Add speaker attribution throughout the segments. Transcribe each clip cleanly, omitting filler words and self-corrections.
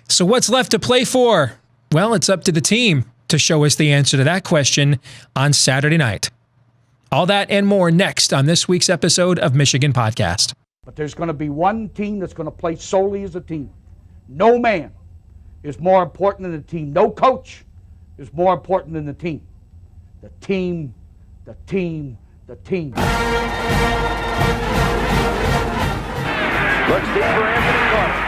Speaker 1: So what's left to play for? Well, it's up to the team to show us the answer to that question on Saturday night. All that and more next on this week's episode of Michigan Podcast.
Speaker 2: But there's going to be one team that's going to play solely as a team. No man is more important than the team. No coach is more important than the team. The team, the team, the team.
Speaker 3: Looks deep for Anthony Carter.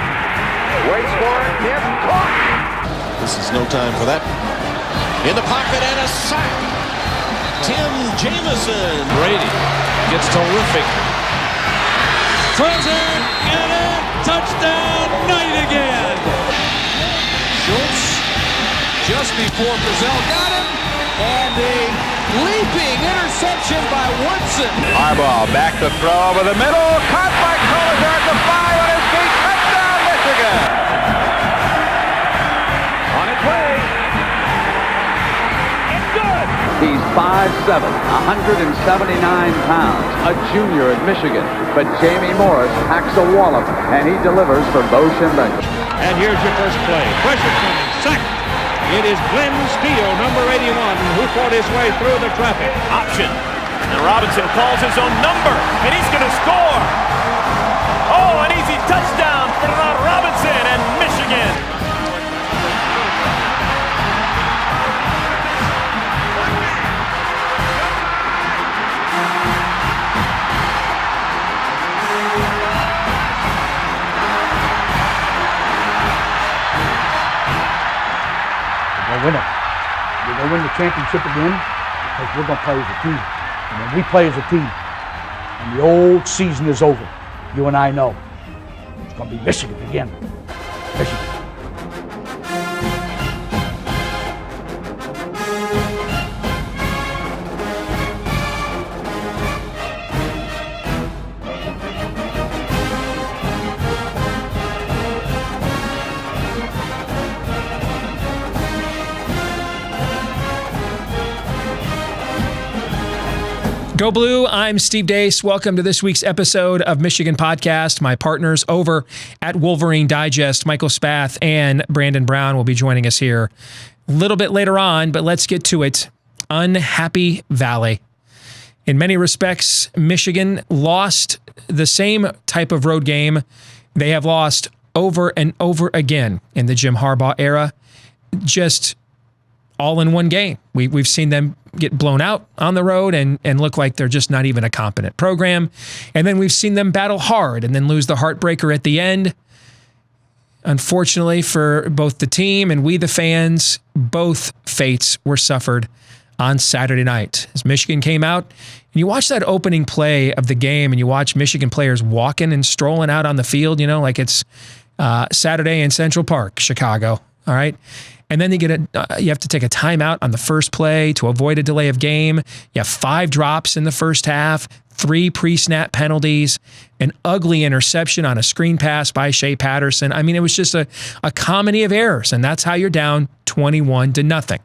Speaker 3: Waits for it. Hit. Caught.
Speaker 4: This is no time for that. In the pocket and a sack. Tim Jamison.
Speaker 5: Brady gets terrific. Throws it. Get it. Touchdown. Knight again. Schultz just before Brazil got him. And a leaping interception by Woodson.
Speaker 3: Harbaugh back to throw over the middle. Caught by Collier at the 5 on his feet. Touchdown, Michigan. On its way. It's good.
Speaker 6: He's 5'7", 179 pounds, a junior at Michigan. But Jamie Morris packs a wallop, and he delivers for Bo Schembechler.
Speaker 7: And here's your first play. Pressure coming. Sack. It is Glenn Steele, number 81, who fought his way through the traffic.
Speaker 8: Option. And Robinson calls his own number, and he's going to score. Oh, an easy touchdown for Robinson and Michigan.
Speaker 2: Win it. We're going to win the championship again because we're going to play as a team. And when we play as a team and the old season is over, you and I know it's going to be Michigan again. Michigan.
Speaker 1: Go Blue, I'm Steve Deace. Welcome to this week's episode of Michigan Podcast. My partners over at Wolverine Digest, Michael Spath and Brandon Brown, will be joining us here a little bit later on, but let's get to it. Unhappy Valley. In many respects, Michigan lost the same type of road game they have lost over and over again in the Jim Harbaugh era, just all in one game. We've seen them get blown out on the road and look like they're just not even a competent program. And then we've seen them battle hard and then lose the heartbreaker at the end. Unfortunately for both the team and we the fans, both fates were suffered on Saturday night. As Michigan came out, and you watch that opening play of the game and you watch Michigan players walking and strolling out on the field, like it's Saturday in Central Park, Chicago, all right? And then you have to take a timeout on the first play to avoid a delay of game. You have 5 drops in the first half, 3 pre-snap penalties, an ugly interception on a screen pass by Shea Patterson. I mean, it was just a comedy of errors, and that's how you're down 21-0.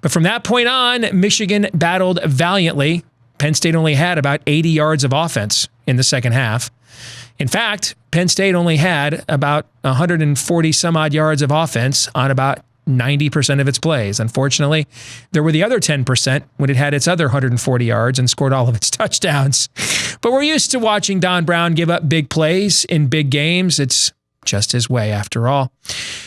Speaker 1: But from that point on, Michigan battled valiantly. Penn State only had about 80 yards of offense in the second half. In fact, Penn State only had about 140 some odd yards of offense on about 90% of its plays. Unfortunately, there were the other 10% when it had its other 140 yards and scored all of its touchdowns. But we're used to watching Don Brown give up big plays in big games. It's just his way after all.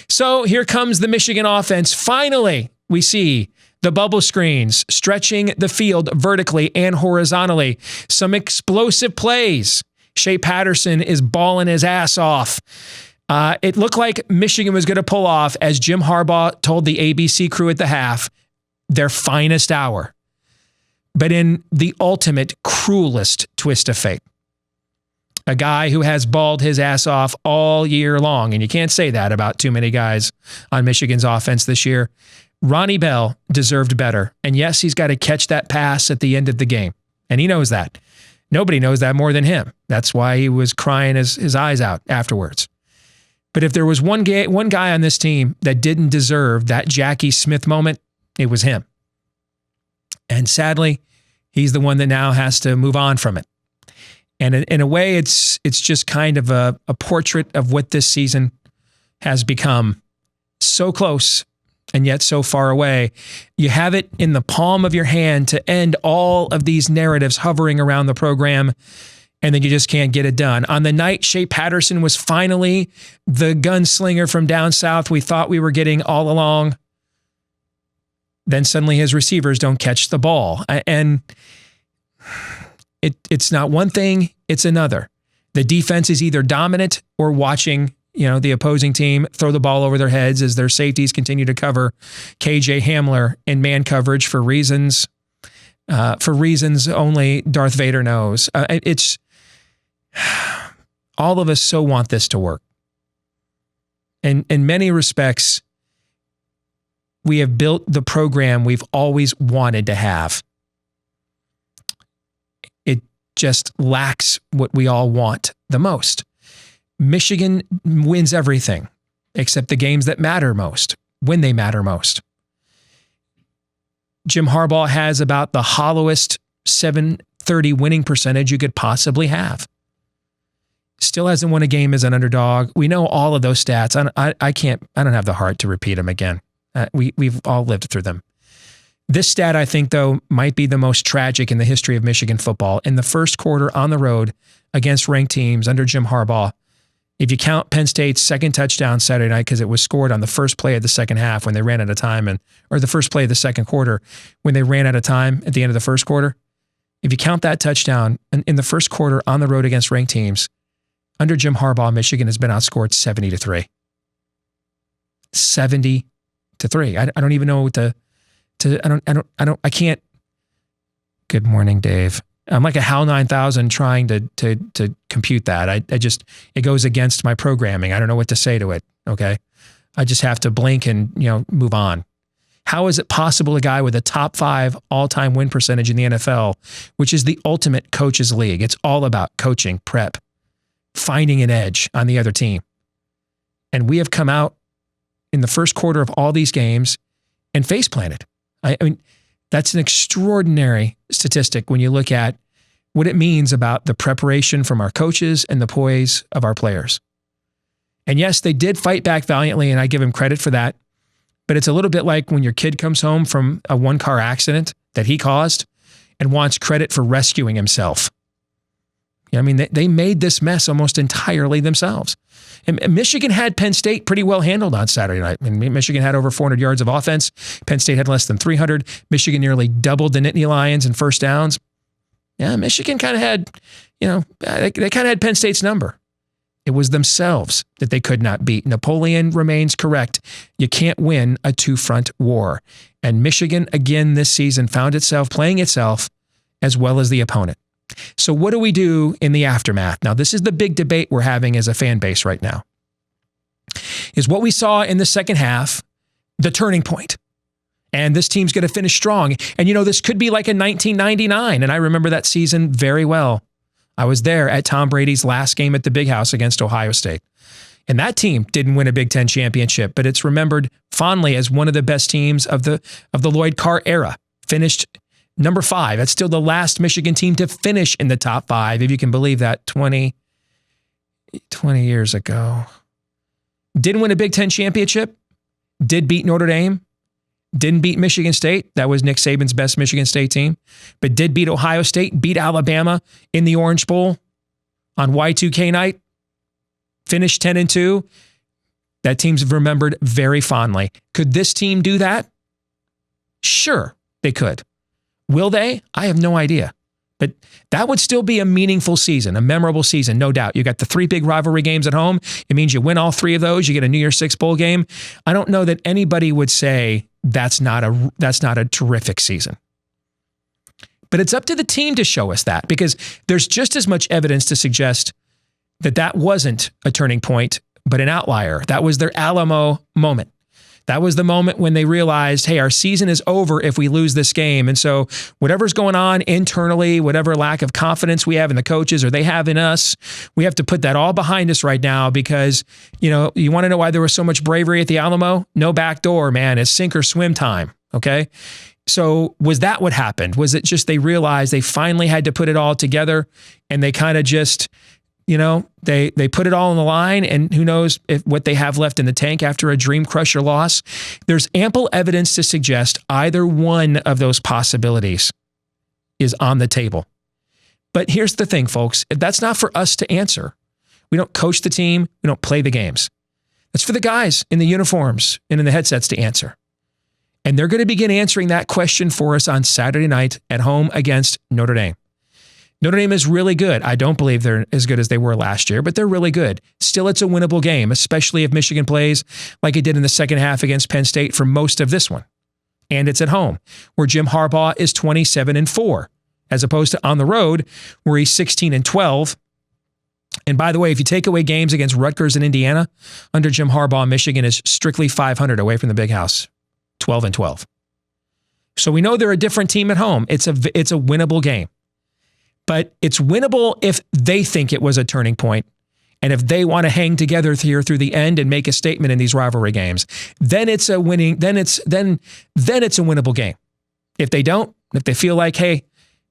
Speaker 1: So here comes the Michigan offense. Finally, we see the bubble screens stretching the field vertically and horizontally. Some explosive plays. Shea Patterson is balling his ass off. It looked like Michigan was going to pull off, as Jim Harbaugh told the ABC crew at the half, their finest hour. But in the ultimate, cruelest twist of fate. A guy who has balled his ass off all year long, and you can't say that about too many guys on Michigan's offense this year. Ronnie Bell deserved better. And yes, he's got to catch that pass at the end of the game. And he knows that. Nobody knows that more than him. That's why he was crying his eyes out afterwards. But if there was one guy on this team that didn't deserve that Jackie Smith moment, it was him. And sadly, he's the one that now has to move on from it. And in a way, it's just kind of a portrait of what this season has become so close and yet so far away. You have it in the palm of your hand to end all of these narratives hovering around the program, and then you just can't get it done. On the night Shea Patterson was finally the gunslinger from down south we thought we were getting all along, then suddenly his receivers don't catch the ball. And it's not one thing, it's another. The defense is either dominant or watching, the opposing team throw the ball over their heads as their safeties continue to cover KJ Hamler in man coverage for reasons only Darth Vader knows. It's all of us so want this to work. And in many respects, we have built the program we've always wanted to have. It just lacks what we all want the most. Michigan wins everything except the games that matter most, when they matter most. Jim Harbaugh has about the hollowest 730 winning percentage you could possibly have. Still hasn't won a game as an underdog. We know all of those stats. I don't have the heart to repeat them again. We've all lived through them. This stat, I think, though, might be the most tragic in the history of Michigan football. In the first quarter on the road against ranked teams under Jim Harbaugh, if you count Penn State's second touchdown Saturday night, because it was scored on the first play of the second half when they ran out of time, or the first play of the second quarter when they ran out of time at the end of the first quarter. If you count that touchdown in the first quarter on the road against ranked teams, under Jim Harbaugh, Michigan has been outscored 70-3. 70-3. I don't even know what I can't. Good morning, Dave. I'm like a HAL 9000 trying to compute that. It goes against my programming. I don't know what to say to it. Okay. I just have to blink and, move on. How is it possible a guy with a top 5 all-time win percentage in the NFL, which is the ultimate coach's league? It's all about coaching, prep, finding an edge on the other team. And we have come out in the first quarter of all these games and face planted. I mean, that's an extraordinary statistic when you look at what it means about the preparation from our coaches and the poise of our players. And yes, they did fight back valiantly, and I give them credit for that. But it's a little bit like when your kid comes home from a one-car accident that he caused and wants credit for rescuing himself. I mean, they made this mess almost entirely themselves. And Michigan had Penn State pretty well handled on Saturday night. I mean, Michigan had over 400 yards of offense. Penn State had less than 300. Michigan nearly doubled the Nittany Lions in first downs. Yeah, Michigan kind of had, they kind of had Penn State's number. It was themselves that they could not beat. Napoleon remains correct. You can't win a two-front war. And Michigan, again, this season found itself playing itself as well as the opponent. So what do we do in the aftermath? Now, this is the big debate we're having as a fan base right now. Is what we saw in the second half the turning point? And this team's going to finish strong. And, this could be like a 1999. And I remember that season very well. I was there at Tom Brady's last game at the Big House against Ohio State. And that team didn't win a Big Ten championship, but it's remembered fondly as one of the best teams of the Lloyd Carr era. Finished number 5. That's still the last Michigan team to finish in the top 5, if you can believe that, 20 years ago. Didn't win a Big Ten championship. Did beat Notre Dame. Didn't beat Michigan State. That was Nick Saban's best Michigan State team. But did beat Ohio State, beat Alabama in the Orange Bowl on Y2K night. Finished 10-2. That team's remembered very fondly. Could this team do that? Sure, they could. Will they? I have no idea. But that would still be a meaningful season, a memorable season, no doubt. You got the 3 big rivalry games at home. It means you win all 3 of those. You get a New Year's Six bowl game. I don't know that anybody would say that's not a terrific season. But it's up to the team to show us that, because there's just as much evidence to suggest that wasn't a turning point, but an outlier. That was their Alamo moment. That was the moment when they realized, hey, our season is over if we lose this game. And so whatever's going on internally, whatever lack of confidence we have in the coaches or they have in us, we have to put that all behind us right now, because, you want to know why there was so much bravery at the Alamo? No back door, man. It's sink or swim time. Okay. So was that what happened? Was it just they realized they finally had to put it all together and they kind of just They put it all on the line, and who knows what they have left in the tank after a dream crusher loss. There's ample evidence to suggest either one of those possibilities is on the table. But here's the thing, folks. That's not for us to answer. We don't coach the team. We don't play the games. That's for the guys in the uniforms and in the headsets to answer. And they're going to begin answering that question for us on Saturday night at home against Notre Dame. Notre Dame is really good. I don't believe they're as good as they were last year, but they're really good. Still, it's a winnable game, especially if Michigan plays like it did in the second half against Penn State for most of this one. And it's at home, where Jim Harbaugh is 27-4, as opposed to on the road, where he's 16-12. And by the way, if you take away games against Rutgers and Indiana, under Jim Harbaugh, Michigan is strictly 500 away from the big house, 12-12. So we know they're a different team at home. It's a winnable game. But it's winnable if they think it was a turning point, and if they want to hang together here through the end and make a statement in these rivalry games. Then it's a winning. Then it's a winnable game. If they don't, if they feel like, hey,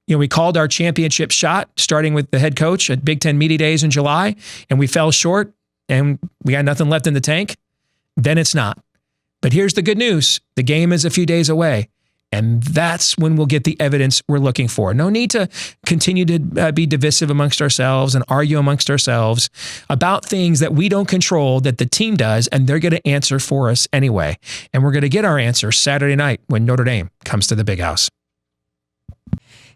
Speaker 1: we called our championship shot, starting with the head coach at Big Ten Media Days in July, and we fell short, and we got nothing left in the tank, then it's not. But here's the good news: the game is a few days away. And that's when we'll get the evidence we're looking for. No need to continue to be divisive amongst ourselves and argue amongst ourselves about things that we don't control, that the team does, and they're going to answer for us anyway. And we're going to get our answer Saturday night when Notre Dame comes to the big house.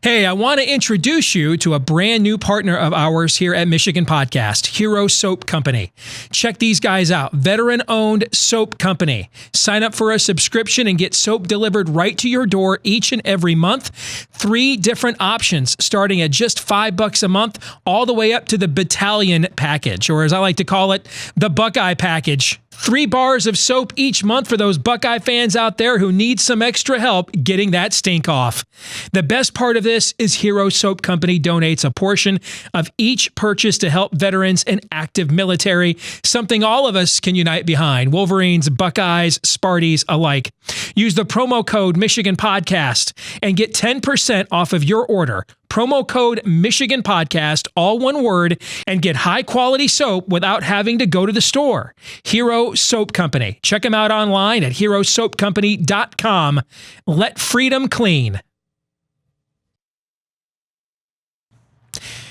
Speaker 1: Hey, I want to introduce you to a brand new partner of ours here at Michigan Podcast, Hero Soap Company. Check these guys out. Veteran-owned soap company. Sign up for a subscription and get soap delivered right to your door each and every month. 3 different options, starting at just $5 a month, all the way up to the Battalion package, or as I like to call it, the Buckeye package. 3 bars of soap each month for those Buckeye fans out there who need some extra help getting that stink off. The best part of this is Hero Soap Company donates a portion of each purchase to help veterans and active military, something all of us can unite behind, Wolverines, Buckeyes, Sparties alike. Use the promo code Michigan Podcast and get 10% off of your order. Promo code Michigan Podcast, all one word, and get high quality soap without having to go to the store. Hero Soap Company. Check them out online at herosoapcompany.com. Let freedom clean.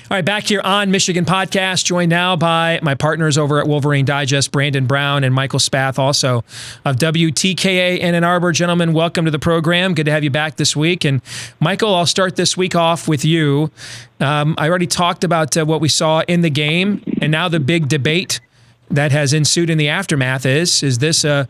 Speaker 1: All right, back here on Michigan Podcast, joined now by my partners over at Wolverine Digest, Brandon Brown and Michael Spath, also of WTKA-Ann in Arbor. Gentlemen, welcome to the program. Good to have you back this week. And Michael, I'll start this week off with you. I already talked about what we saw in the game, and now the big debate that has ensued in the aftermath is this a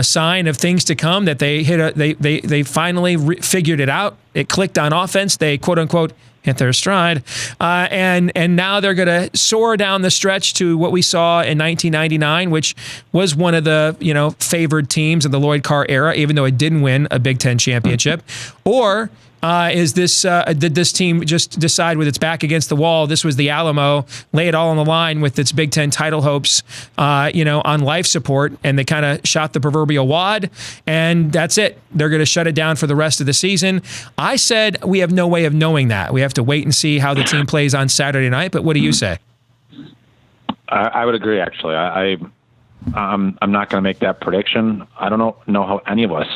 Speaker 1: sign of things to come, that they finally figured it out? It clicked on offense. They quote unquote hit their stride, and now they're going to soar down the stretch to what we saw in 1999, which was one of the favored teams of the Lloyd Carr era, even though it didn't win a Big Ten championship. Or did this team just decide with its back against the wall, this was the Alamo, lay it all on the line with its Big Ten title hopes, on life support, and they kind of shot the proverbial wad, and that's it. They're going to shut it down for the rest of the season. I said we have no way of knowing that. We have to wait and see how the team plays on Saturday night, but what do you say?
Speaker 9: I would agree, actually. I'm not going to make that prediction. I don't know how any of us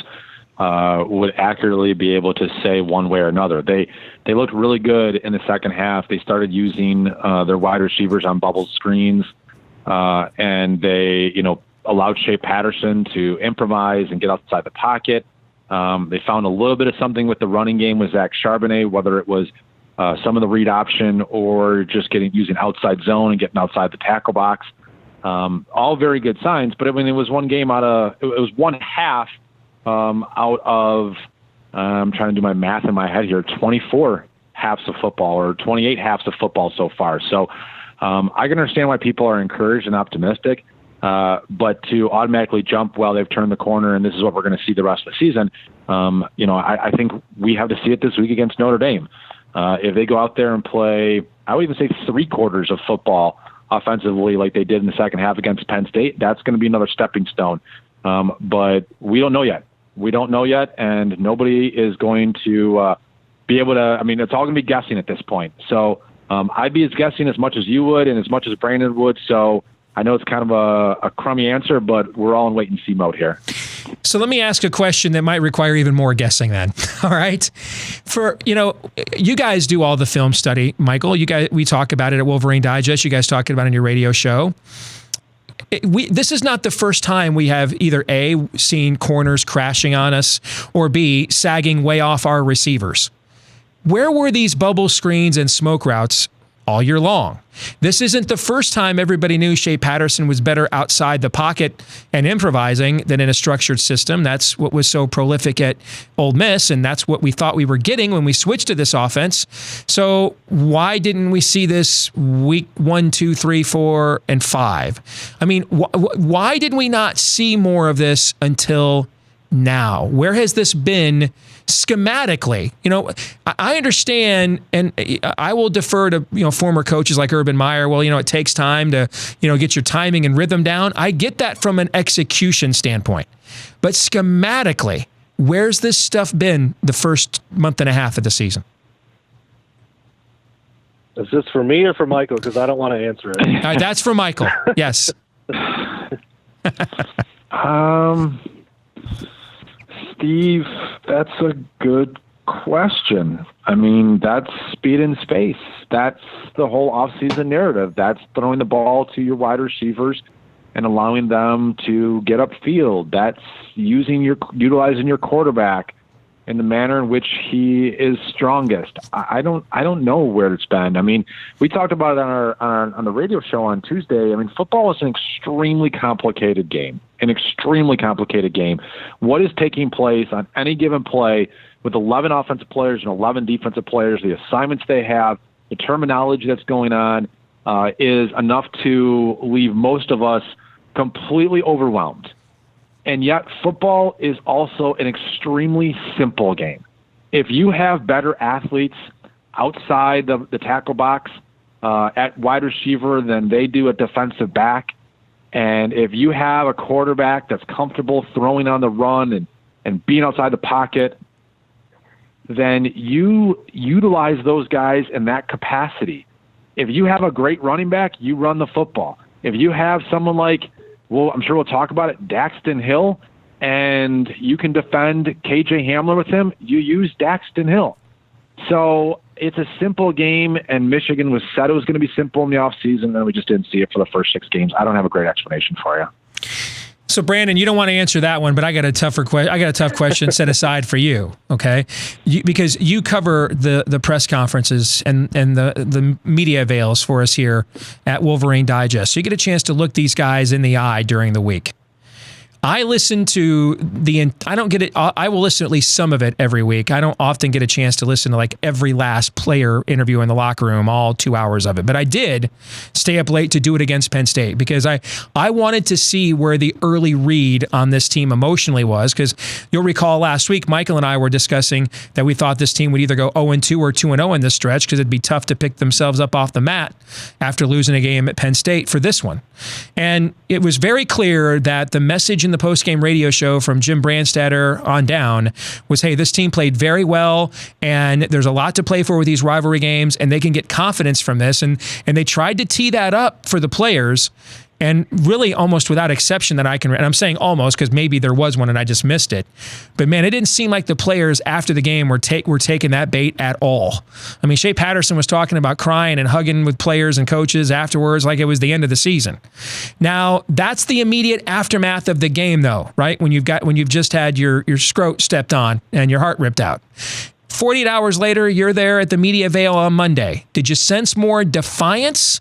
Speaker 9: would accurately be able to say one way or another. They looked really good in the second half. They started using their wide receivers on bubble screens, and they allowed Shea Patterson to improvise and get outside the pocket. They found a little bit of something with the running game with Zach Charbonnet, whether it was some of the read option or just using outside zone and getting outside the tackle box. All very good signs, but it was one game it was one half out of, I'm trying to do my math in my head here, 24 halves of football or 28 halves of football so far. So I can understand why people are encouraged and optimistic, but to automatically jump, well, they've turned the corner and this is what we're going to see the rest of the season. I think we have to see it this week against Notre Dame. If they go out there and play, I would even say 3/4 of football offensively like they did in the second half against Penn State, that's going to be another stepping stone. But we don't know yet. We don't know yet, and nobody is going to be able to. It's all going to be guessing at this point. So I'd be guessing as much as you would and as much as Brandon would. So I know it's kind of a crummy answer, but we're all in wait-and-see mode here.
Speaker 1: So let me ask a question that might require even more guessing then. All right. You guys do all the film study, Michael. We talk about it at Wolverine Digest. You guys talk about it on your radio show. This is not the first time we have either A, seen corners crashing on us, or B, sagging way off our receivers. Where were these bubble screens and smoke routes all year long? This isn't the first time everybody knew Shea Patterson was better outside the pocket and improvising than in a structured system. That's what was so prolific at Ole Miss, and that's what we thought we were getting when we switched to this offense. So why didn't we see this week 1, 2, 3, 4, and 5? I mean, why did we not see more of this until now? Where has this been schematically? I understand, and I will defer to former coaches like Urban Meyer. Well, it takes time to get your timing and rhythm down. I get that from an execution standpoint, but schematically, where's this stuff been the first month and a half of the season?
Speaker 10: Is this for me or for Michael? Because I don't want to answer it.
Speaker 1: That's for Michael. Yes.
Speaker 9: Steve, that's a good question. I mean, that's speed in space. That's the whole offseason narrative. That's throwing the ball to your wide receivers and allowing them to get upfield. That's utilizing your quarterback in the manner in which he is strongest. I don't know where it's been. I mean, we talked about it on the radio show on Tuesday. I mean, football is an extremely complicated game. What is taking place on any given play with 11 offensive players and 11 defensive players, the assignments they have, the terminology that's going on is enough to leave most of us completely overwhelmed. And yet football is also an extremely simple game. If you have better athletes outside the tackle box at wide receiver than they do at defensive back, and if you have a quarterback that's comfortable throwing on the run and being outside the pocket, then you utilize those guys in that capacity. If you have a great running back, you run the football. If you have someone like, well, I'm sure we'll talk about it, Daxton Hill, and you can defend KJ Hamler with him, you use Daxton Hill. So it's a simple game, and Michigan said it was going to be simple in the offseason, and we just didn't see it for the first 6 games. I don't have a great explanation for you.
Speaker 1: So, Brandon, you don't want to answer that one, but I got a tough question set aside for you, okay? Because you cover the press conferences and the media avails for us here at Wolverine Digest. So you get a chance to look these guys in the eye during the week. I listen to I don't get it. I will listen to at least some of it every week. I don't often get a chance to listen to like every last player interview in the locker room, all 2 hours of it. But I did stay up late to do it against Penn State because I wanted to see where the early read on this team emotionally was. Because you'll recall last week, Michael and I were discussing that we thought this team would either go 0-2 or 2-0 in this stretch because it'd be tough to pick themselves up off the mat after losing a game at Penn State for this one. And it was very clear that the message in the post-game radio show from Jim Brandstatter on down was, hey, this team played very well, and there's a lot to play for with these rivalry games, and they can get confidence from this. And they tried to tee that up for the players, and really almost without exception that I can, and I'm saying almost because maybe there was one and I just missed it. But man, it didn't seem like the players after the game were taking that bait at all. I mean, Shea Patterson was talking about crying and hugging with players and coaches afterwards like it was the end of the season. Now, that's the immediate aftermath of the game though, right? When you've just had your scrot stepped on and your heart ripped out. 48 hours later, you're there at the media veil on Monday. Did you sense more defiance?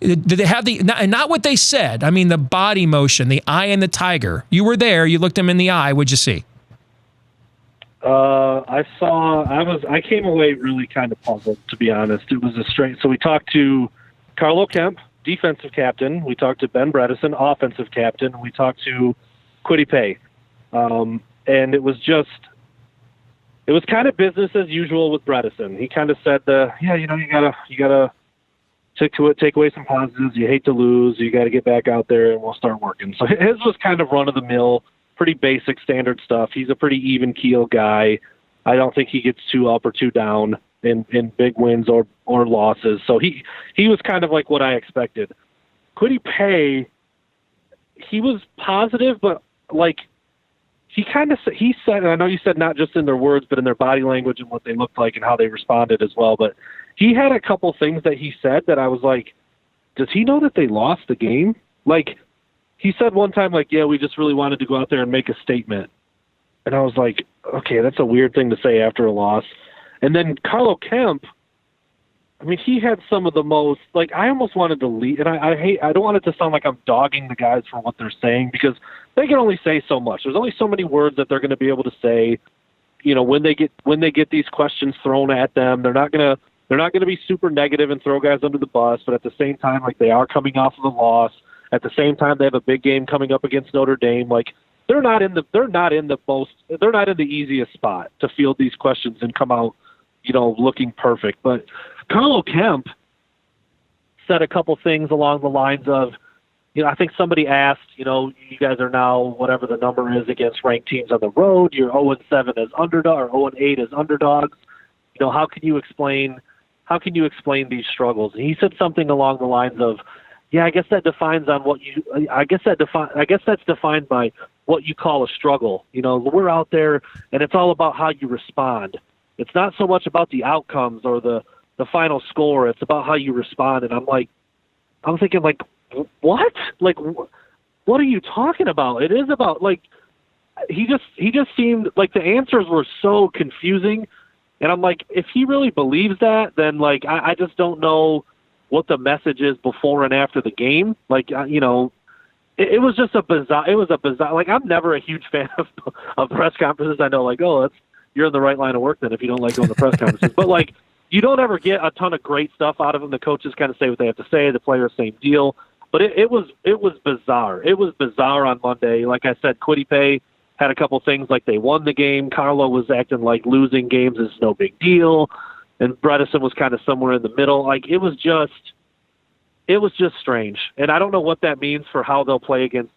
Speaker 1: Did they have not what they said? I mean, the body motion, the eye in the tiger. You were there. You looked them in the eye. What'd you see?
Speaker 10: I came away really kind of puzzled, to be honest. It was so we talked to Carlo Kemp, defensive captain. We talked to Ben Bredesen, offensive captain. We talked to Kwity Paye. And it was kind of business as usual with Bredesen. He kind of said, you gotta take away some positives. You hate to lose. You got to get back out there, and we'll start working. So his was kind of run-of-the-mill, pretty basic standard stuff. He's a pretty even-keel guy. I don't think he gets too up or too down. in big wins or losses. So he was kind of like what I expected. Kwity Paye, he was positive, but like he said, and I know you said not just in their words, but in their body language and what they looked like and how they responded as well. But he had a couple things that he said that I was like, does he know that they lost the game? Like, he said one time, like, yeah, we just really wanted to go out there and make a statement. And I was like, okay, that's a weird thing to say after a loss. And then Carlo Kemp, I mean, he had some of the most, like, I almost wanted to leave, and I don't want it to sound like I'm dogging the guys for what they're saying, because they can only say so much. There's only so many words that they're going to be able to say. You know, when they get these questions thrown at them, they're not going to be super negative and throw guys under the bus, but at the same time, like, they are coming off of a loss. At the same time, they have a big game coming up against Notre Dame. Like, they're not in the easiest spot to field these questions and come out, you know, looking perfect. But Carlo Kemp said a couple things along the lines of, you know, I think somebody asked, you know, you guys are now whatever the number is against ranked teams on the road. You're 0-7 as underdog or 0-8 as underdogs. You know, how can you explain these struggles? And he said something along the lines of, yeah, I guess that's defined by what you call a struggle. You know, we're out there and it's all about how you respond. It's not so much about the outcomes or the final score. It's about how you respond. And I'm thinking, like, what? Like, what are you talking about? It is about, like, he just seemed like the answers were so confusing. And I'm like, if he really believes that, then, like, I just don't know what the message is before and after the game. Like, you know, it was just a bizarre, like, I'm never a huge fan of press conferences. I know, like, oh, you're in the right line of work then if you don't like going to press conferences. But, like, you don't ever get a ton of great stuff out of them. The coaches kind of say what they have to say. The players, same deal. But it was bizarre. It was bizarre on Monday. Like I said, Kwity Paye had a couple things like they won the game. Carlo was acting like losing games is no big deal. And Bredesen was kind of somewhere in the middle. Like, it was just strange. And I don't know what that means for how they'll play against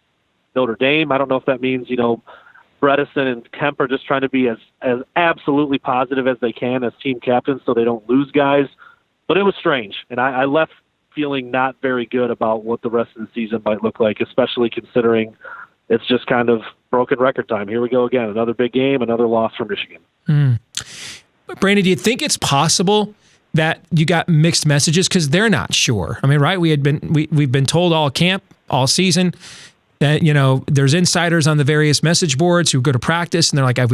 Speaker 10: Notre Dame. I don't know if that means, you know, Bredesen and Kemp are just trying to be as absolutely positive as they can as team captains so they don't lose guys. But it was strange. And I left feeling not very good about what the rest of the season might look like, especially considering it's just kind of broken record time. Here we go again. Another big game, another loss for Michigan.
Speaker 1: Brandon, do you think it's possible that you got mixed messages because they're not sure? I mean, right? We've been told all camp, all season that, you know, there's insiders on the various message boards who go to practice and they're like, I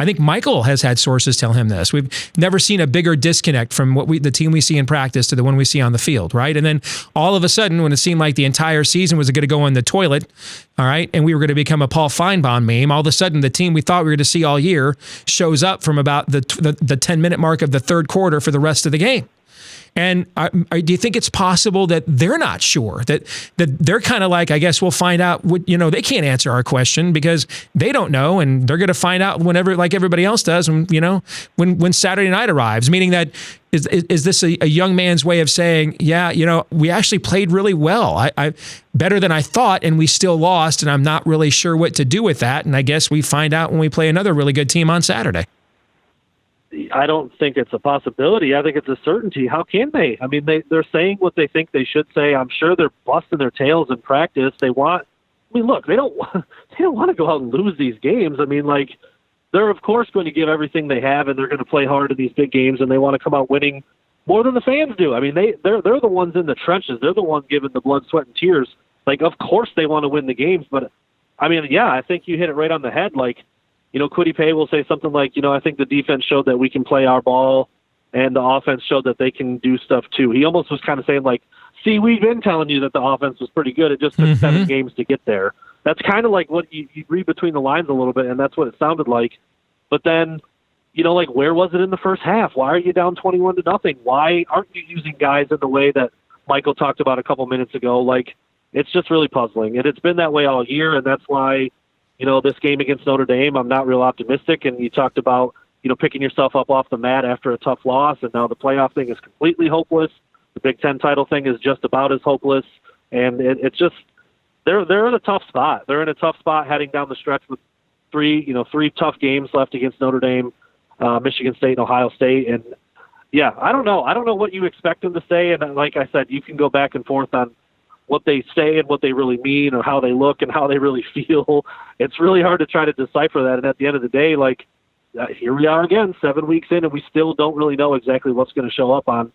Speaker 1: think Michael has had sources tell him this. We've never seen a bigger disconnect from the team we see in practice to the one we see on the field, right? And then all of a sudden, when it seemed like the entire season was going to go in the toilet, all right, and we were going to become a Paul Feinbaum meme, all of a sudden the team we thought we were going to see all year shows up from about the 10-minute mark of the third quarter for the rest of the game. And do you think it's possible that they're not sure, that they're kind of like, I guess we'll find out, they can't answer our question because they don't know, and they're going to find out whenever, like everybody else does, when Saturday night arrives, meaning that is this a young man's way of saying, yeah, we actually played really well, I better than I thought, and we still lost, and I'm not really sure what to do with that, and I guess we find out when we play another really good team on Saturday.
Speaker 10: I don't think it's a possibility. I think it's a certainty. How can they? I mean, they're saying what they think they should say. I'm sure they're busting their tails in practice. Look, they don't want to go out and lose these games. I mean, like, they're of course going to give everything they have, and they're going to play hard in these big games, and they want to come out winning more than the fans do. I mean, they're the ones in the trenches. They're the ones giving the blood, sweat, and tears. Like, of course they want to win the games, but I mean, yeah, I think you hit it right on the head. Like, Kwity Paye will say something like, I think the defense showed that we can play our ball, and the offense showed that they can do stuff too. He almost was kind of saying, like, see, we've been telling you that the offense was pretty good. It just took 7 games to get there. That's kind of like what you read between the lines a little bit, and that's what it sounded like. But then, like, where was it in the first half? Why are you down 21-0? Why aren't you using guys in the way that Michael talked about a couple minutes ago? Like, it's just really puzzling. And it's been that way all year, and that's why this game against Notre Dame, I'm not real optimistic. And you talked about, picking yourself up off the mat after a tough loss, and now the playoff thing is completely hopeless. The Big Ten title thing is just about as hopeless. And it's just, they're in a tough spot. They're in a tough spot heading down the stretch with three tough games left against Notre Dame, Michigan State, and Ohio State. And Yeah, I don't know. I don't know what you expect them to say, and like I said, you can go back and forth on what they say and what they really mean, or how they look and how they really feel. It's really hard to try to decipher that, and at the end of the day, here we are again, 7 weeks in, and we still don't really know exactly what's going to show up on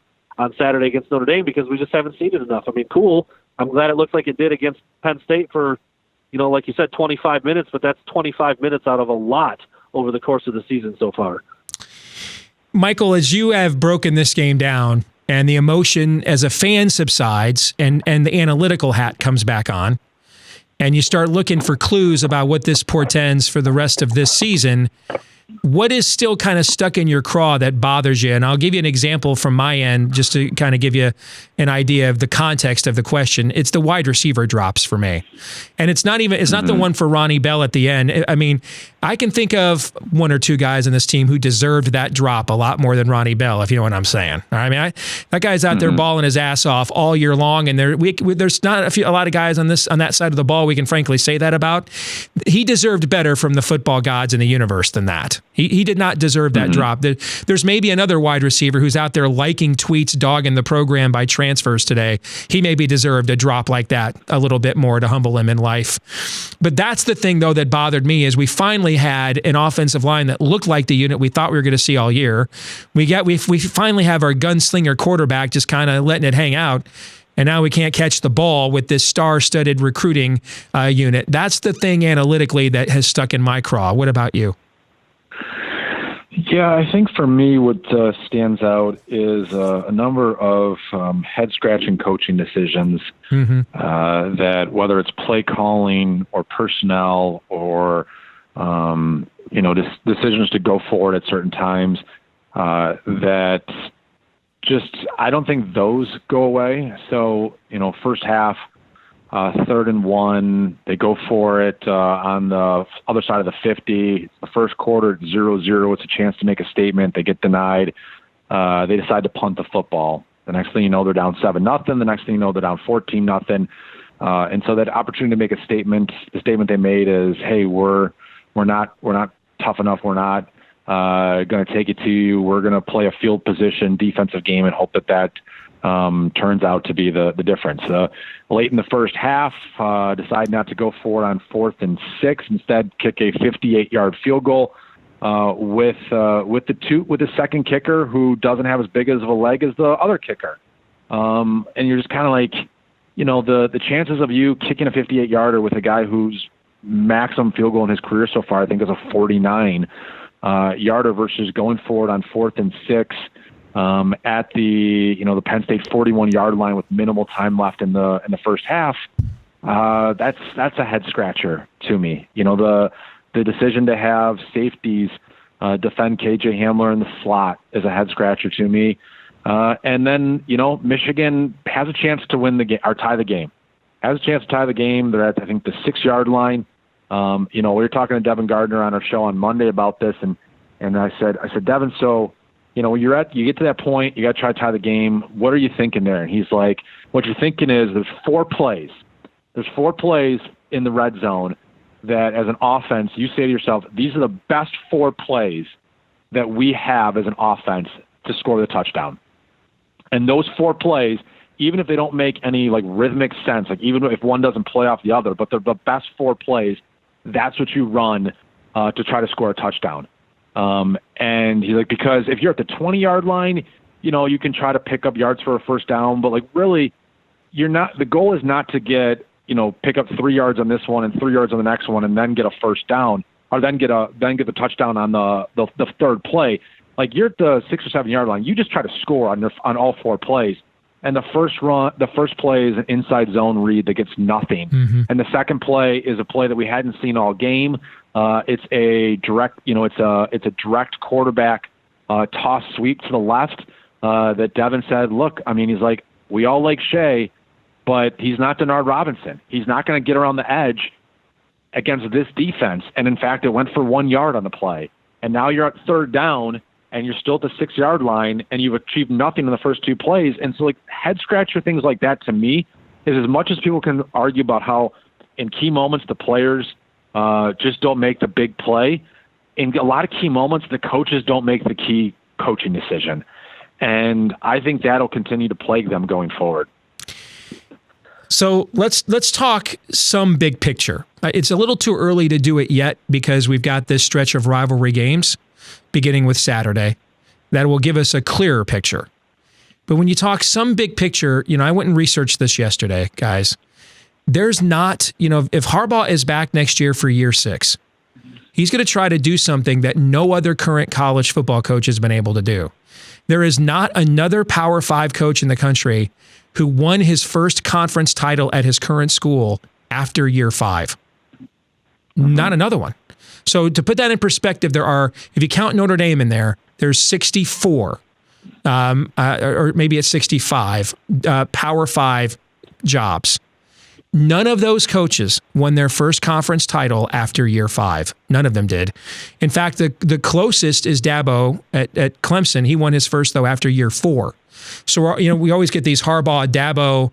Speaker 10: Saturday against Notre Dame because we just haven't seen it enough. I mean, cool. I'm glad it looks like it did against Penn State for, like you said, 25 minutes, but that's 25 minutes out of a lot over the course of the season so far.
Speaker 1: Michael, as you have broken this game down and the emotion as a fan subsides and the analytical hat comes back on and you start looking for clues about what this portends for the rest of this season, what is still kind of stuck in your craw that bothers you? And I'll give you an example from my end just to kind of give you an idea of the context of the question. It's the wide receiver drops for me. And it's not the one for Ronnie Bell at the end. I mean, I can think of one or two guys in this team who deserved that drop a lot more than Ronnie Bell, if you know what I'm saying. I mean, that guy's out there balling his ass off all year long, and there's not a lot of guys on that side of the ball we can frankly say that about. He deserved better from the football gods in the universe than that. He did not deserve that drop. There's maybe another wide receiver who's out there liking tweets, dogging the program by transfers today. He maybe deserved a drop like that a little bit more to humble him in life. But that's the thing, though, that bothered me is we finally had an offensive line that looked like the unit we thought we were going to see all year. We finally have our gunslinger quarterback just kind of letting it hang out. And now we can't catch the ball with this star-studded recruiting unit. That's the thing analytically that has stuck in my craw. What about you?
Speaker 9: Yeah, I think for me what stands out is a number of head-scratching coaching decisions that whether it's play calling or personnel or decisions to go forward at certain times that just I don't think those go away. So, first half, 3rd and 1, they go for it on the other side of the 50. The first quarter, 0-0. It's a chance to make a statement. They get denied. They decide to punt the football. The next thing you know, they're down 7-0. The next thing you know, they're down 14-0. And so that opportunity to make a statement, the statement they made is, hey, we're not tough enough. We're not going to take it to you. We're going to play a field position defensive game and hope that turns out to be the difference. Late in the first half, decide not to go for it on 4th and 6. Instead, kick a 58-yard field goal with the second kicker who doesn't have as big as of a leg as the other kicker. And you're just kind of like, the chances of you kicking a 58-yarder with a guy whose maximum field goal in his career so far, I think, is a 49-yarder versus going for it on 4th and 6. At the Penn State 41-yard line with minimal time left in the first half, that's a head scratcher to me. The decision to have safeties defend KJ Hamler in the slot is a head scratcher to me. And then Michigan has a chance to win the game or tie the game. Has a chance to tie the game. They're at I think the 6-yard line. We were talking to Devin Gardner on our show on Monday about this, and I said Devin, so. You get to that point, you got to try to tie the game. What are you thinking there? And he's like, what you're thinking is there's 4 plays. There's 4 plays in the red zone that as an offense, you say to yourself, these are the best 4 plays that we have as an offense to score the touchdown. And those 4 plays, even if they don't make any rhythmic sense, even if one doesn't play off the other, but they're the best 4 plays, that's what you run to try to score a touchdown. And he's like, because if you're at the 20-yard line, you can try to pick up yards for a first down, but really the goal is not to get, pick up 3 yards on this one and 3 yards on the next one and then get a first down or then get the touchdown on the 3rd play. You're at the 6 or 7-yard line. You just try to score on all 4 plays. And the first play is an inside zone read that gets nothing. And the second play is a play that we hadn't seen all game. It's a direct, it's a direct quarterback toss sweep to the left that Devin said, look, he's like, we all like Shea, but he's not Denard Robinson. He's not going to get around the edge against this defense. And in fact, it went for 1 yard on the play. And now you're at 3rd down and you're still at the 6-yard line and you've achieved nothing in the first 2 plays. And so head scratcher things like that to me is as much as people can argue about how in key moments the players just don't make the big play. In a lot of key moments, the coaches don't make the key coaching decision. And I think that'll continue to plague them going forward.
Speaker 1: So let's talk some big picture. It's a little too early to do it yet because we've got this stretch of rivalry games beginning with Saturday that will give us a clearer picture. But when you talk some big picture, I went and researched this yesterday, guys. There's not, if Harbaugh is back next year for year 6, he's going to try to do something that no other current college football coach has been able to do. There is not another Power 5 coach in the country who won his first conference title at his current school after year 5. Not another one. So to put that in perspective, there are, if you count Notre Dame in there, there's 64, or maybe it's 65 Power 5 jobs. None of those coaches won their first conference title after year 5. None of them did. In fact, the closest is Dabo at Clemson. He won his first, though, after year 4. So, we always get these Harbaugh-Dabo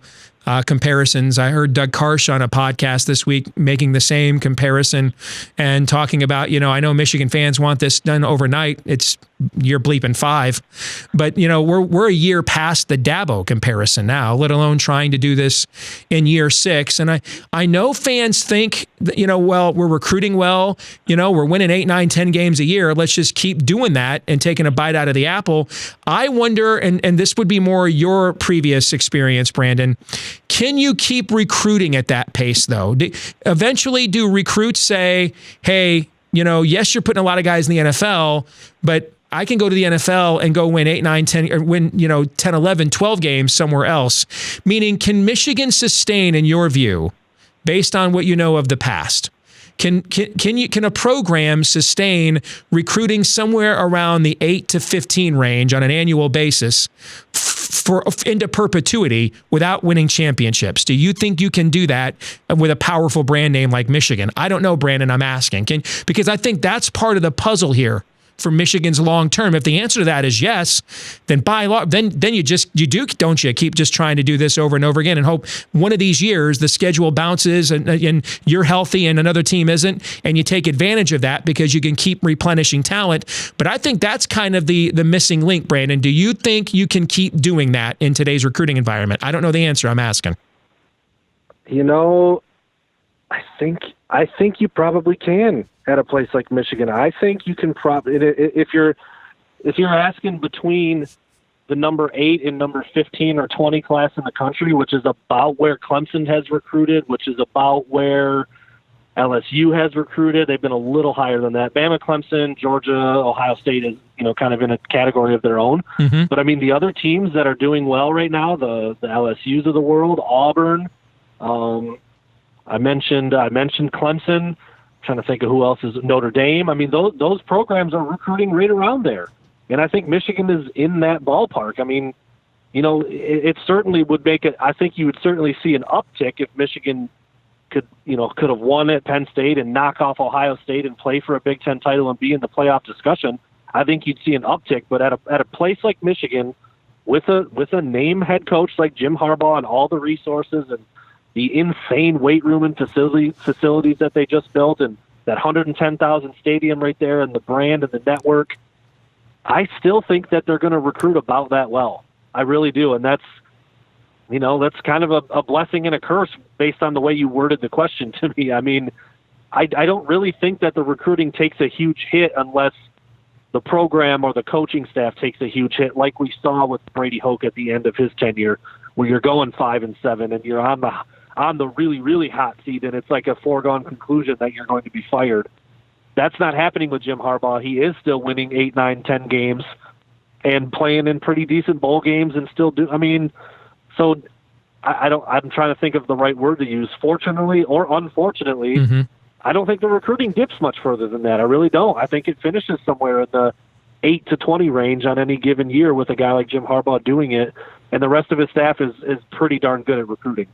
Speaker 1: comparisons. I heard Doug Karsh on a podcast this week making the same comparison and talking about, I know Michigan fans want this done overnight. It's year bleeping 5. But, we're a year past the Dabo comparison now, let alone trying to do this in year 6. And I know fans think, well, we're recruiting well, we're winning 8, 9, 10 games a year. Let's just keep doing that and taking a bite out of the apple. I wonder, and this would be more your previous experience, Brandon, can you keep recruiting at that pace, though? Eventually, do recruits say, hey, yes, you're putting a lot of guys in the NFL, but I can go to the NFL and go win 8, 9, 10, or win, 10, 11, 12 games somewhere else. Meaning, can Michigan sustain, in your view, based on what you know of the past? Can a program sustain recruiting somewhere around the 8 to 15 range on an annual basis into perpetuity without winning championships? Do you think you can do that with a powerful brand name like Michigan? I don't know, Brandon. I'm asking. Because I think that's part of the puzzle here for Michigan's long term. If the answer to that is yes, then by law, then you don't you keep just trying to do this over and over again and hope one of these years the schedule bounces and you're healthy and another team isn't, and you take advantage of that because you can keep replenishing talent. But I think that's kind of the missing link, Brandon. Do you think you can keep doing that in today's recruiting environment? I don't know the answer. I'm asking.
Speaker 10: I think you probably can at a place like Michigan. I think you can probably, if you're asking between the number 8 and number 15 or 20 class in the country, which is about where Clemson has recruited, which is about where LSU has recruited. They've been a little higher than that. Bama, Clemson, Georgia, Ohio State is, kind of in a category of their own. Mm-hmm. But the other teams that are doing well right now, the LSUs of the world, Auburn, I mentioned Clemson. I'm trying to think of who else is Notre Dame. Those programs are recruiting right around there. And I think Michigan is in that ballpark. It certainly would make it. I think you would certainly see an uptick if Michigan could have won at Penn State and knock off Ohio State and play for a Big Ten title and be in the playoff discussion. I think you'd see an uptick. But at a place like Michigan, with a name head coach like Jim Harbaugh and all the resources and the insane weight room and facilities that they just built, and that 110,000 stadium right there, and the brand and the network, I still think that they're going to recruit about that well. I really do, and that's kind of a blessing and a curse based on the way you worded the question to me. I don't really think that the recruiting takes a huge hit unless the program or the coaching staff takes a huge hit, like we saw with Brady Hoke at the end of his tenure, where you're going 5-7 and you're on the really, really hot seat, and it's like a foregone conclusion that you're going to be fired. That's not happening with Jim Harbaugh. He is still winning 8, 9, 10 games and playing in pretty decent bowl games and still do. So I'm trying to think of the right word to use. Fortunately or unfortunately, mm-hmm. I don't think the recruiting dips much further than that. I really don't. I think it finishes somewhere in the 8 to 20 range on any given year with a guy like Jim Harbaugh doing it, and the rest of his staff is pretty darn good at recruiting.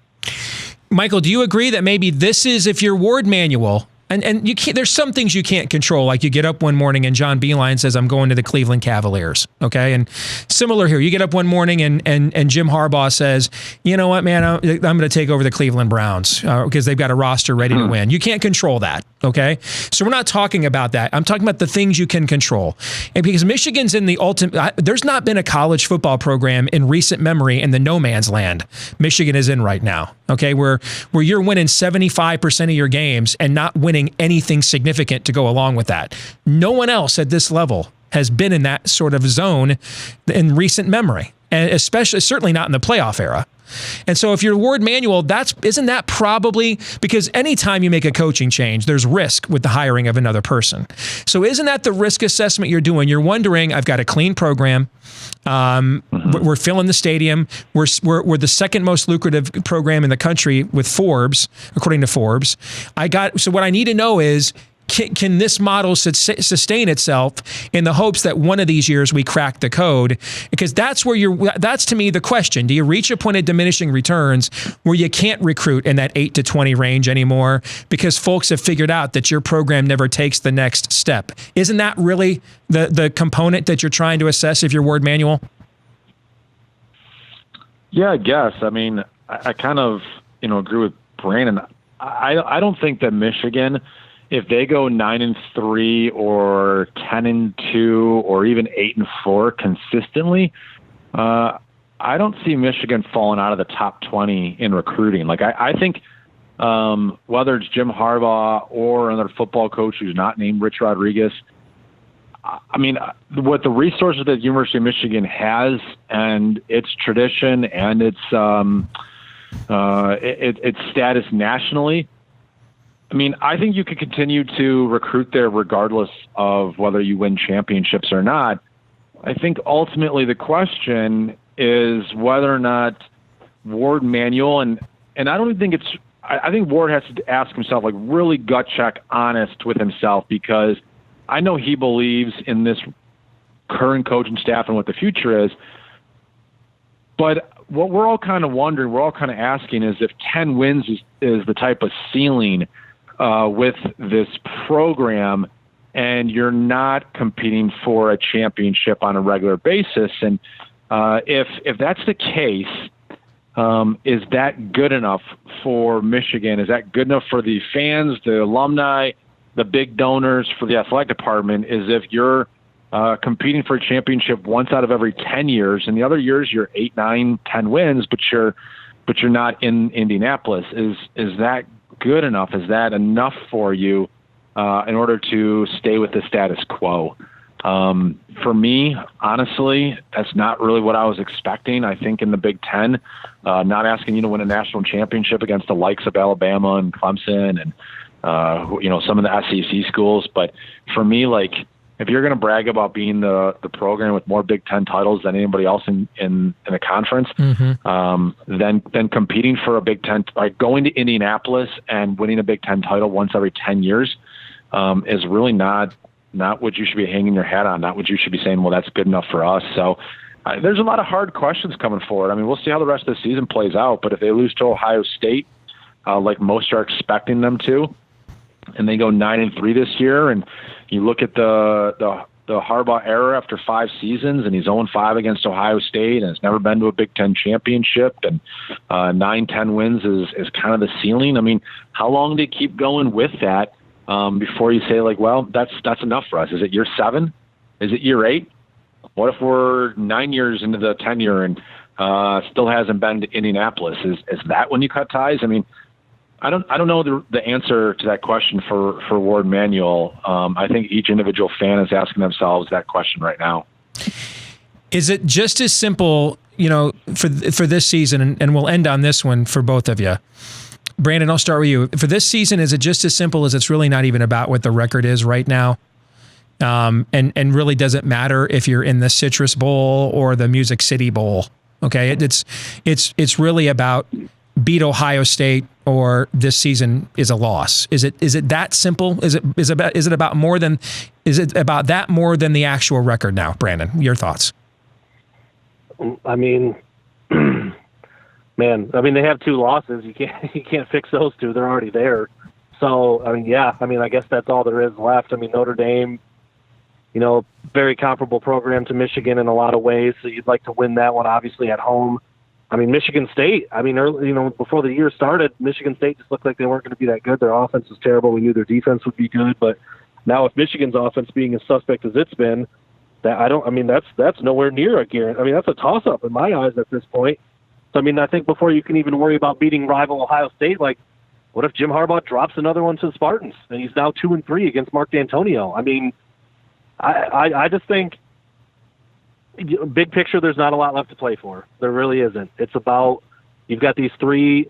Speaker 1: Michael, do you agree that maybe this is, if your Ward manual And you can't, there's some things you can't control, like you get up one morning and John Beeline says, I'm going to the Cleveland Cavaliers. Okay. And similar here, you get up one morning and Jim Harbaugh says, you know what, man, I'm going to take over the Cleveland Browns because they've got a roster ready to win. You can't control that. Okay. So we're not talking about that. I'm talking about the things you can control. And because Michigan's in the ultimate, there's not been a college football program in recent memory in the no man's land Michigan is in right now. Okay. Where you're winning 75% of your games and not winning anything significant to go along with that. No one else at this level has been in that sort of zone in recent memory, and especially certainly not in the playoff era. And so if you're Ward Manuel, isn't that probably, because anytime you make a coaching change, there's risk with the hiring of another person. So isn't that the risk assessment you're doing? You're wondering, I've got a clean program. We're filling the stadium. We're the second most lucrative program in the country with Forbes, according to Forbes. So what I need to know is, can this model sustain itself in the hopes that one of these years we crack the code? Because that's to me the question. Do you reach a point of diminishing returns where you can't recruit in that 8 to 20 range anymore because folks have figured out that your program never takes the next step? Isn't that really the component that you're trying to assess if you're Ward Manuel?
Speaker 9: Yeah, I guess. I mean, I kind of, agree with Brandon. I don't think that Michigan, if they go 9-3 or 10-2 or even 8-4 consistently, I don't see Michigan falling out of the top 20 in recruiting. Like I think whether it's Jim Harbaugh or another football coach who's not named Rich Rodriguez, I mean, what the resources that University of Michigan has and its tradition and its status nationally, I mean, I think you could continue to recruit there regardless of whether you win championships or not. I think ultimately the question is whether or not Ward Manuel, and I don't think I think Ward has to ask himself, like, really gut check, honest with himself, because I know he believes in this current coaching staff and what the future is. But what we're all kind of wondering, we're all kind of asking is if 10 wins is the type of ceiling with this program, and you're not competing for a championship on a regular basis. And if that's the case, is that good enough for Michigan? Is that good enough for the fans, the alumni, the big donors, for the athletic department? Is if you're competing for a championship once out of every 10 years, and the other years you're 8, 9, 10 wins, but you're not in Indianapolis. Is that good enough? Is that enough for you in order to stay with the status quo? For me, honestly, that's not really what I was expecting. I think in the Big Ten, not asking you to win a national championship against the likes of Alabama and Clemson and some of the SEC schools. But for me, like, if you're going to brag about being the program with more Big Ten titles than anybody else in a conference, then competing for a Big Ten, like going to Indianapolis and winning a Big Ten title once every 10 years is really not what you should be hanging your hat on, not what you should be saying, well, that's good enough for us. So there's a lot of hard questions coming forward. I mean, we'll see how the rest of the season plays out, but if they lose to Ohio State, like most are expecting them to, and they go 9-3 this year, and you look at the Harbaugh era after 5 seasons, and he's 0-5 against Ohio State, and has never been to a Big Ten championship, and 9-10 wins is kind of the ceiling. I mean, how long do you keep going with that before you say, like, well, that's enough for us? Is it year 7? Is it year 8? What if we're 9 years into the tenure and still hasn't been to Indianapolis? Is that when you cut ties? I mean, I don't know the answer to that question for Ward Manuel. I think each individual fan is asking themselves that question right now.
Speaker 1: Is it just as simple, for this season, and we'll end on this one for both of you. Brandon, I'll start with you. For this season, is it just as simple as it's really not even about what the record is right now? And really doesn't matter if you're in the Citrus Bowl or the Music City Bowl. Okay, it's really about beat Ohio State, or this season is a loss. Is it that simple? Is it about that more than the actual record now? Brandon, your thoughts?
Speaker 10: I mean, man, they have 2 losses. You can't fix those 2. They're already there. So, I mean, I guess that's all there is left. I mean, Notre Dame, very comparable program to Michigan in a lot of ways. So you'd like to win that one, obviously, at home. I mean, Michigan State, early, before the year started, Michigan State just looked like they weren't going to be that good. Their offense was terrible. We knew their defense would be good. But now with Michigan's offense being as suspect as it's been, that's nowhere near a guarantee. I mean, that's a toss-up in my eyes at this point. So, I think before you can even worry about beating rival Ohio State, like, what if Jim Harbaugh drops another one to the Spartans and he's now 2-3 against Mark D'Antonio? I mean, I just think, big picture, there's not a lot left to play for. There really isn't. It's about you've got these three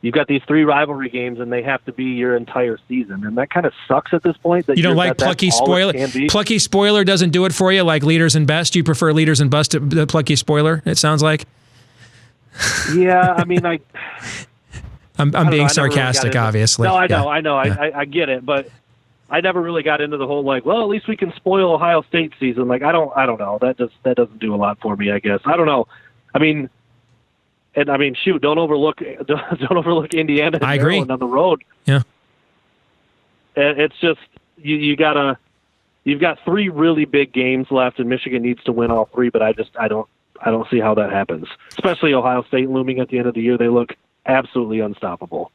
Speaker 10: rivalry games, and they have to be your entire season, and that kind of sucks at this point. That
Speaker 1: you don't like Plucky Spoiler. Plucky Spoiler doesn't do it for you, like Leaders and Best. You prefer Leaders and Best to the Plucky Spoiler. It sounds like.
Speaker 10: Yeah,
Speaker 1: I'm being sarcastic, obviously.
Speaker 10: No, I know. Yeah. I get it, but I never really got into the whole at least we can spoil Ohio State season. Like, I don't know. That doesn't do a lot for me, I guess. I don't know. Shoot, don't overlook Indiana and Maryland on the road.
Speaker 1: Yeah.
Speaker 10: It's just you've got 3 really big games left, and Michigan needs to win all 3. But I don't see how that happens. Especially Ohio State looming at the end of the year. They look absolutely unstoppable.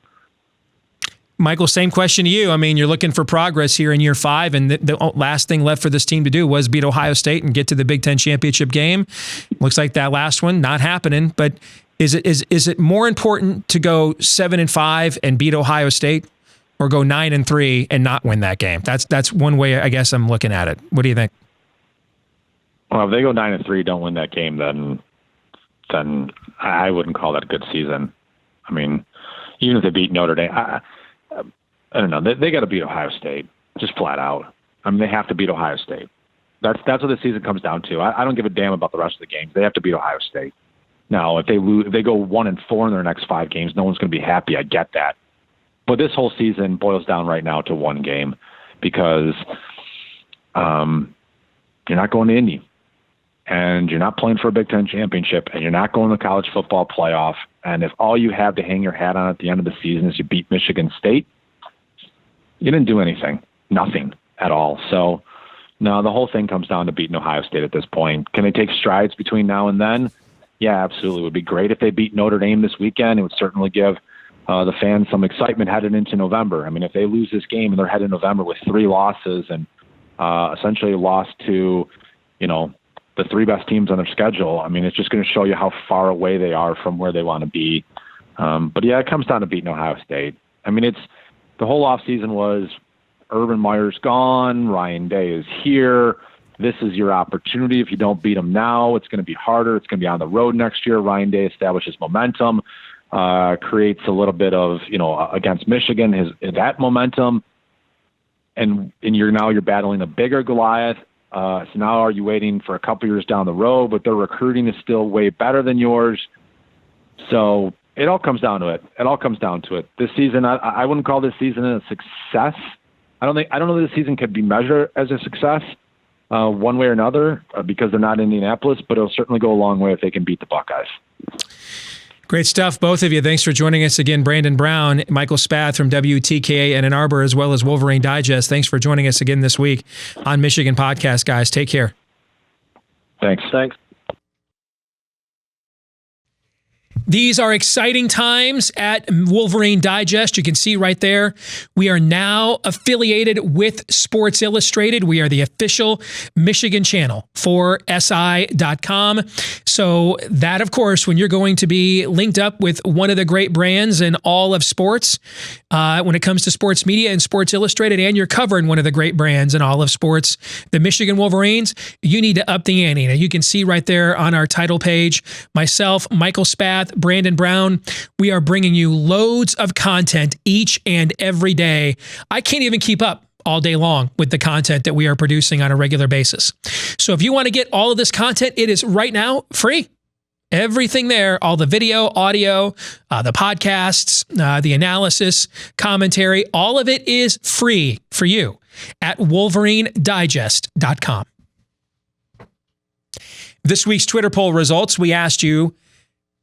Speaker 1: Michael, same question to you. You're looking for progress here in year 5, and the last thing left for this team to do was beat Ohio State and get to the Big Ten championship game. Looks like that last one not happening. But is it more important to go 7-5 and beat Ohio State, or go 9-3 and not win that game? That's one way I guess I'm looking at it. What do you think?
Speaker 9: Well, if they go 9-3, don't win that game, then I wouldn't call that a good season. Even if they beat Notre Dame, I don't know. They got to beat Ohio State, just flat out. They have to beat Ohio State. That's what the season comes down to. I don't give a damn about the rest of the games. They have to beat Ohio State. Now, if they go 1-4 in their next 5 games, no one's going to be happy. I get that. But this whole season boils down right now to one game, because you're not going to Indy, and you're not playing for a Big Ten championship, and you're not going to the college football playoff. And if all you have to hang your hat on at the end of the season is you beat Michigan State, you didn't do anything. Nothing at all. So, no, the whole thing comes down to beating Ohio State at this point. Can they take strides between now and then? Yeah, absolutely. It would be great if they beat Notre Dame this weekend. It would certainly give the fans some excitement headed into November. If they lose this game and they're headed November with 3 losses and essentially lost to, the 3 best teams on their schedule, it's just going to show you how far away they are from where they want to be. But yeah, it comes down to beating Ohio State. It's the whole offseason was Urban Meyer's gone, Ryan Day is here. This is your opportunity. If you don't beat them now, it's going to be harder. It's going to be on the road next year. Ryan Day establishes momentum, creates a little bit of, against Michigan, that momentum. And you're battling a bigger Goliath. So now are you waiting for a couple years down the road, but their recruiting is still way better than yours. So it all comes down to it. This season, I wouldn't call this season a success. I don't know that this season could be measured as a success one way or another because they're not Indianapolis, but it'll certainly go a long way if they can beat the Buckeyes.
Speaker 1: Great stuff, both of you. Thanks for joining us again, Brandon Brown, Michael Spath from WTKA-Ann in Arbor, as well as Wolverine Digest. Thanks for joining us again this week on Michigan Podcast, guys. Take care.
Speaker 9: Thanks.
Speaker 1: These are exciting times at Wolverine Digest. You can see right there, we are now affiliated with Sports Illustrated. We are the official Michigan channel for SI.com. So that, of course, when you're going to be linked up with one of the great brands in all of sports, when it comes to sports media and Sports Illustrated, and you're covering one of the great brands in all of sports, the Michigan Wolverines, you need to up the ante. Now, you can see right there on our title page, myself, Michael Spath, Brandon Brown, we are bringing you loads of content each and every day. I can't even keep up all day long with the content that we are producing on a regular basis. So if you want to get all of this content, it is right now free. Everything there, all the video, audio, the podcasts, the analysis, commentary, all of it is free for you at wolverinedigest.com. This week's Twitter poll results, we asked you,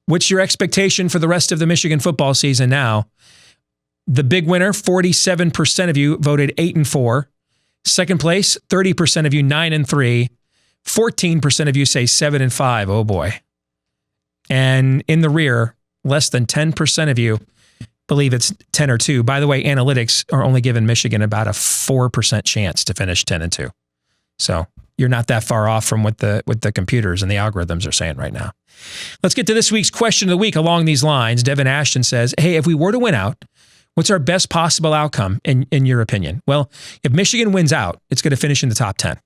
Speaker 1: what's your expectation for the rest of the Michigan football season now? The big winner, 47% of you voted 8-4. Second place, 30% of you 9-3. 14% of you say 7-5. Oh boy. And in the rear, less than 10% of you believe it's 10-2. By the way, analytics are only giving Michigan about a 4% chance to finish 10-2. So you're not that far off from what the computers and the algorithms are saying right now. Let's get to this week's question of the week along these lines. Devin Ashton says, hey, if we were to win out, what's our best possible outcome in your opinion? Well, if Michigan wins out, it's going to finish in the top 10.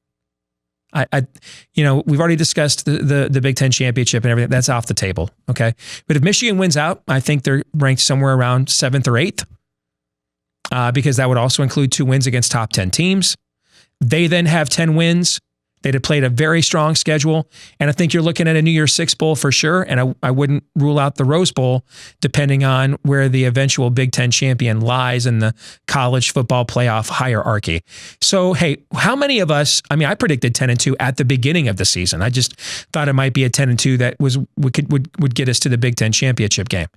Speaker 1: We've already discussed the Big Ten championship and everything. That's off the table. Okay. But if Michigan wins out, I think they're ranked somewhere around 7th or 8th, because that would also include 2 wins against top 10 teams. They then have 10 wins. They'd have played a very strong schedule. And I think you're looking at a New Year's Six Bowl for sure. And I wouldn't rule out the Rose Bowl, depending on where the eventual Big Ten champion lies in the college football playoff hierarchy. So, hey, how many of us, I predicted 10-2 at the beginning of the season. I just thought it might be a 10-2 that would get us to the Big Ten championship game.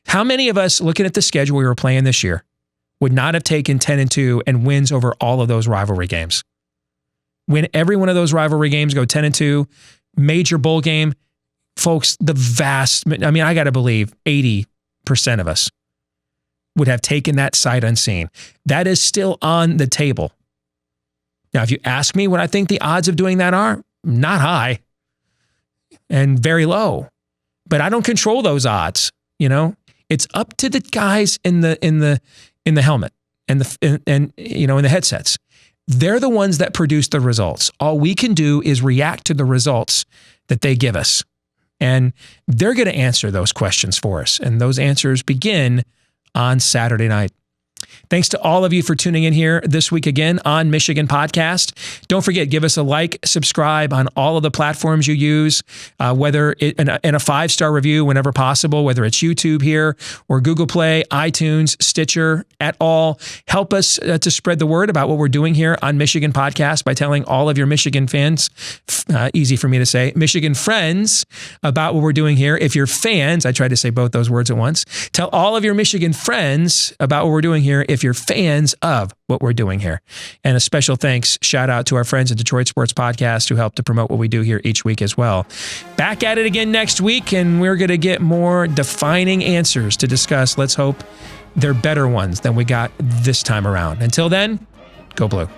Speaker 1: How many of us, looking at the schedule we were playing this year, would not have taken 10-2 and wins over all of those rivalry games? Win every one of those rivalry games, go 10-2, major bowl game. Folks, I got to believe 80% of us would have taken that sight unseen. That is still on the table. Now, if you ask me what I think the odds of doing that are, not high and very low. But I don't control those odds, It's up to the guys in the helmet and in the headsets. They're the ones that produce the results. All we can do is react to the results that they give us. And they're going to answer those questions for us. And those answers begin on Saturday night. Thanks to all of you for tuning in here this week again on Michigan Podcast. Don't forget, give us a like, subscribe on all of the platforms you use, whether and a 5-star review whenever possible, whether it's YouTube here or Google Play, iTunes, Stitcher, at all. Help us to spread the word about what we're doing here on Michigan Podcast by telling all of your Michigan fans, easy for me to say, Michigan friends, about what we're doing here. If you're fans, I tried to say both those words at once, tell all of your Michigan friends about what we're doing here if you're fans of what we're doing here. And a special thanks, shout out to our friends at Detroit Sports Podcast who help to promote what we do here each week as well. Back at it again next week, and we're going to get more defining answers to discuss. Let's hope they're better ones than we got this time around. Until then, go Blue.